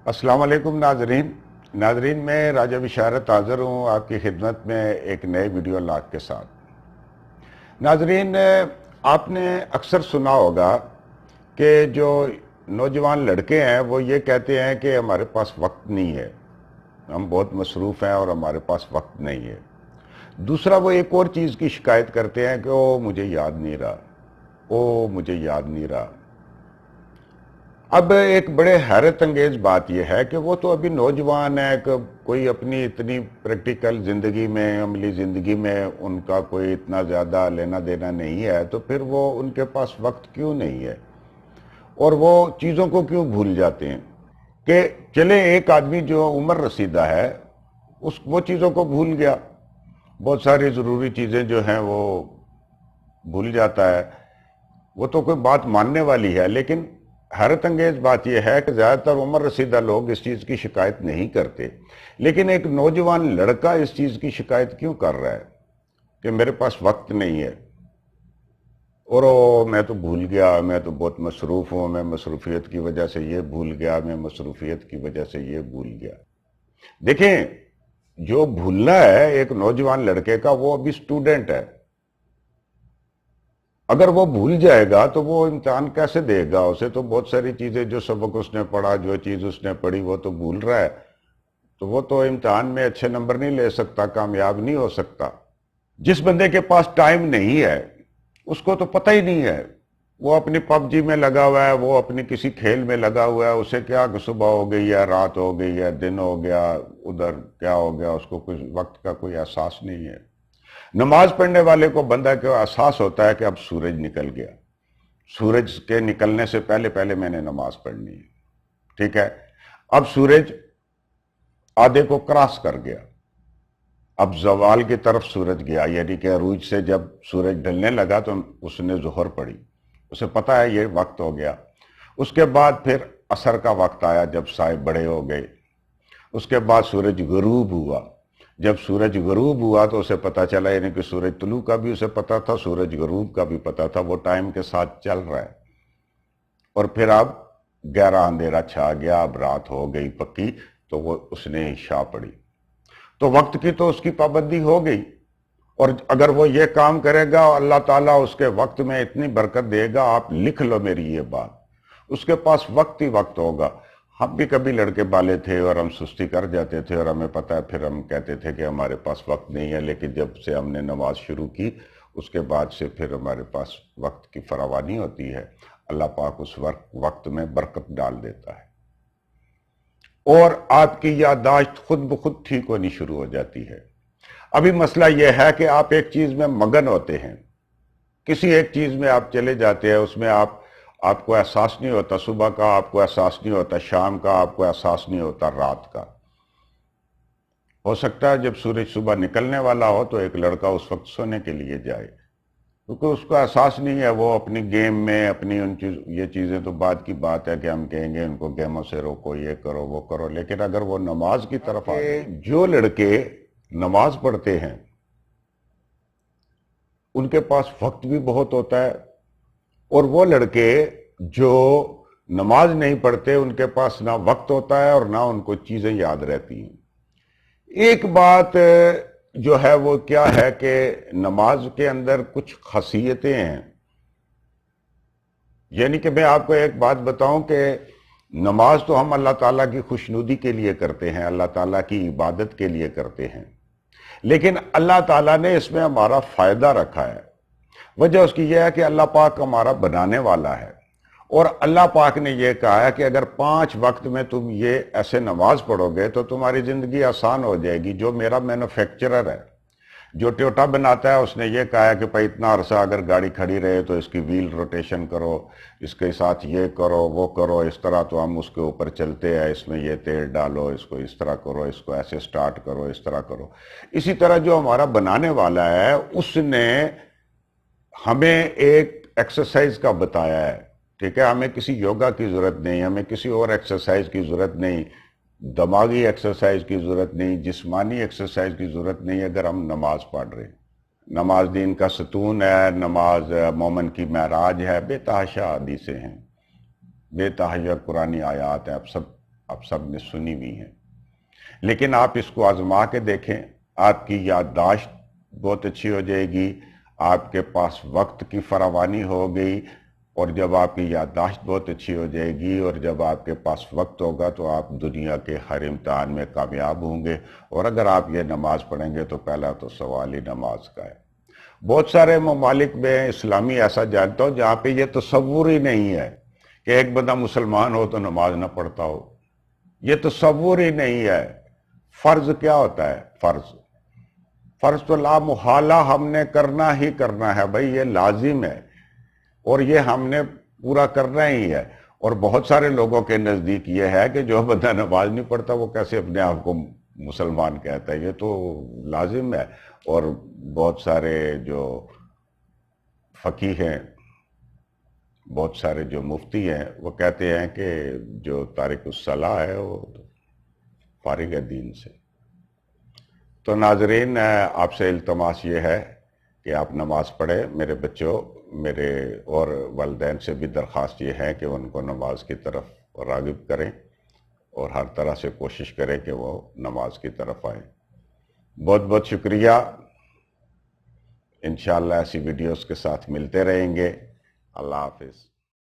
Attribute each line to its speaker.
Speaker 1: السلام علیکم ناظرین میں راجہ بشارت حاضر ہوں آپ کی خدمت میں ایک نئے ویڈیو لاگ کے ساتھ۔ ناظرین، آپ نے اکثر سنا ہوگا کہ جو نوجوان لڑکے ہیں وہ یہ کہتے ہیں کہ ہمارے پاس وقت نہیں ہے، ہم بہت مصروف ہیں اور ہمارے پاس وقت نہیں ہے۔ دوسرا، وہ ایک اور چیز کی شکایت کرتے ہیں کہ او مجھے یاد نہیں رہا، او مجھے یاد نہیں رہا۔ اب ایک بڑے حیرت انگیز بات یہ ہے کہ وہ تو ابھی نوجوان ہے، کہ کوئی اپنی اتنی پریکٹیکل زندگی میں، عملی زندگی میں ان کا کوئی اتنا زیادہ لینا دینا نہیں ہے، تو پھر وہ ان کے پاس وقت کیوں نہیں ہے اور وہ چیزوں کو کیوں بھول جاتے ہیں؟ کہ چلے ایک آدمی جو عمر رسیدہ ہے وہ چیزوں کو بھول گیا، بہت ساری ضروری چیزیں جو ہیں وہ بھول جاتا ہے، وہ تو کوئی بات ماننے والی ہے۔ لیکن حیرت انگیز بات یہ ہے کہ زیادہ تر عمر رسیدہ لوگ اس چیز کی شکایت نہیں کرتے، لیکن ایک نوجوان لڑکا اس چیز کی شکایت کیوں کر رہا ہے کہ میرے پاس وقت نہیں ہے، اور میں تو بھول گیا، میں تو بہت مصروف ہوں، میں مصروفیت کی وجہ سے یہ بھول گیا، میں مصروفیت کی وجہ سے یہ بھول گیا۔ دیکھیں، جو بھولنا ہے ایک نوجوان لڑکے کا، وہ ابھی سٹوڈنٹ ہے۔ اگر وہ بھول جائے گا تو وہ امتحان کیسے دے گا؟ اسے تو بہت ساری چیزیں، جو سبق اس نے پڑھا، جو چیز اس نے پڑھی، وہ تو بھول رہا ہے، تو وہ تو امتحان میں اچھے نمبر نہیں لے سکتا، کامیاب نہیں ہو سکتا۔ جس بندے کے پاس ٹائم نہیں ہے اس کو تو پتہ ہی نہیں ہے، وہ اپنی پب جی میں لگا ہوا ہے، وہ اپنی کسی کھیل میں لگا ہوا ہے، اسے کیا کہ صبح ہو گئی ہے، رات ہو گئی ہے، دن ہو گیا، ادھر کیا ہو گیا، اس کو کچھ وقت کا کوئی احساس نہیں ہے۔ نماز پڑھنے والے کو بندہ کو احساس ہوتا ہے کہ اب سورج نکل گیا، سورج کے نکلنے سے پہلے پہلے میں نے نماز پڑھنی ہے، ٹھیک ہے؟ اب سورج آدھے کو کراس کر گیا، اب زوال کی طرف سورج گیا، یعنی کہ عروج سے جب سورج ڈھلنے لگا تو اس نے ظہر پڑھی، اسے پتا ہے یہ وقت ہو گیا۔ اس کے بعد پھر عصر کا وقت آیا جب سائے بڑے ہو گئے۔ اس کے بعد سورج غروب ہوا، جب سورج غروب ہوا تو اسے پتا چلا، یعنی کہ سورج طلوع کا بھی اسے پتا تھا، سورج غروب کا بھی پتا تھا، وہ ٹائم کے ساتھ چل رہا ہے۔ اور پھر اب گہرا اندھیرا چھا گیا، اب رات ہو گئی پکی، تو وہ اس نے عشاء پڑھی، تو وقت کی تو اس کی پابندی ہو گئی۔ اور اگر وہ یہ کام کرے گا، اللہ تعالیٰ اس کے وقت میں اتنی برکت دے گا، آپ لکھ لو میری یہ بات، اس کے پاس وقت ہی وقت ہوگا۔ ہم بھی کبھی لڑکے بالے تھے اور ہم سستی کر جاتے تھے، اور ہمیں پتہ ہے، پھر ہم کہتے تھے کہ ہمارے پاس وقت نہیں ہے، لیکن جب سے ہم نے نماز شروع کی اس کے بعد سے پھر ہمارے پاس وقت کی فراوانی ہوتی ہے، اللہ پاک اس وقت میں برکت ڈال دیتا ہے، اور آپ کی یادداشت خود بخود ٹھیک ہونی شروع ہو جاتی ہے۔ ابھی مسئلہ یہ ہے کہ آپ ایک چیز میں مگن ہوتے ہیں، کسی ایک چیز میں آپ چلے جاتے ہیں، اس میں آپ کو احساس نہیں ہوتا، صبح کا آپ کو احساس نہیں ہوتا، شام کا آپ کو احساس نہیں ہوتا، رات کا۔ ہو سکتا ہے جب سورج صبح نکلنے والا ہو تو ایک لڑکا اس وقت سونے کے لیے جائے، کیونکہ اس کو احساس نہیں ہے، وہ اپنی گیم میں، اپنی یہ چیزیں تو بعد کی بات ہے کہ ہم کہیں گے ان کو گیموں سے روکو، یہ کرو وہ کرو، لیکن اگر وہ نماز کی طرف آئے، جو لڑکے نماز پڑھتے ہیں ان کے پاس وقت بھی بہت ہوتا ہے، اور وہ لڑکے جو نماز نہیں پڑھتے ان کے پاس نہ وقت ہوتا ہے اور نہ ان کو چیزیں یاد رہتی ہیں۔ ایک بات جو ہے وہ کیا ہے کہ نماز کے اندر کچھ خاصیتیں ہیں، یعنی کہ میں آپ کو ایک بات بتاؤں کہ نماز تو ہم اللہ تعالیٰ کی خوشنودی کے لیے کرتے ہیں، اللہ تعالیٰ کی عبادت کے لیے کرتے ہیں، لیکن اللہ تعالیٰ نے اس میں ہمارا فائدہ رکھا ہے۔ وجہ اس کی یہ ہے کہ اللہ پاک ہمارا بنانے والا ہے، اور اللہ پاک نے یہ کہا ہے کہ اگر 5 وقت میں تم یہ ایسے نماز پڑھو گے تو تمہاری زندگی آسان ہو جائے گی۔ جو میرا مینوفیکچرر ہے، جو ٹویوٹا بناتا ہے، اس نے یہ کہا ہے کہ بھائی اتنا عرصہ اگر گاڑی کھڑی رہے تو اس کی ویل روٹیشن کرو، اس کے ساتھ یہ کرو وہ کرو، اس طرح تو ہم اس کے اوپر چلتے ہیں، اس میں یہ تیل ڈالو، اس کو اس طرح کرو، اس کو ایسے سٹارٹ کرو، اس طرح کرو۔ اسی طرح جو ہمارا بنانے والا ہے اس نے ہمیں ایک ایکسرسائز کا بتایا ہے، ٹھیک ہے؟ ہمیں کسی یوگا کی ضرورت نہیں، ہمیں کسی اور ایکسرسائز کی ضرورت نہیں، دماغی ایکسرسائز کی ضرورت نہیں، جسمانی ایکسرسائز کی ضرورت نہیں، اگر ہم نماز پڑھ رہے ہیں۔ نماز دین کا ستون ہے، نماز مومن کی معراج ہے، بے تحاشا حدیثیں ہیں، بے تحاشا قرآنی آیات ہیں، اب سب آپ سب نے سنی بھی ہیں، لیکن آپ اس کو آزما کے دیکھیں، آپ کی یادداشت بہت اچھی ہو جائے گی، آپ کے پاس وقت کی فراوانی ہو گئی، اور جب آپ کی یادداشت بہت اچھی ہو جائے گی اور جب آپ کے پاس وقت ہوگا تو آپ دنیا کے ہر امتحان میں کامیاب ہوں گے۔ اور اگر آپ یہ نماز پڑھیں گے تو پہلا تو سوال ہی نماز کا ہے۔ بہت سارے ممالک میں اسلامی ایسا جانتا ہوں جہاں پہ یہ تصور ہی نہیں ہے کہ ایک بندہ مسلمان ہو تو نماز نہ پڑھتا ہو، یہ تصور ہی نہیں ہے۔ فرض کیا ہوتا ہے؟ فرض تو لا محالہ ہم نے کرنا ہی کرنا ہے بھائی، یہ لازم ہے اور یہ ہم نے پورا کرنا ہی ہے۔ اور بہت سارے لوگوں کے نزدیک یہ ہے کہ جو بندہ نماز نہیں پڑھتا وہ کیسے اپنے آپ کو مسلمان کہتا ہے، یہ تو لازم ہے۔ اور بہت سارے جو فقیہ ہیں، بہت سارے جو مفتی ہیں، وہ کہتے ہیں کہ جو تارک الصلاح ہے وہ فارغ ہے دین سے۔ تو ناظرین، آپ سے التماس یہ ہے کہ آپ نماز پڑھیں۔ میرے بچوں، میرے اور والدین سے بھی درخواست یہ ہے کہ ان کو نماز کی طرف راغب کریں اور ہر طرح سے کوشش کریں کہ وہ نماز کی طرف آئیں۔ بہت بہت شکریہ۔ انشاءاللہ ایسی ویڈیوز کے ساتھ ملتے رہیں گے۔ اللہ حافظ۔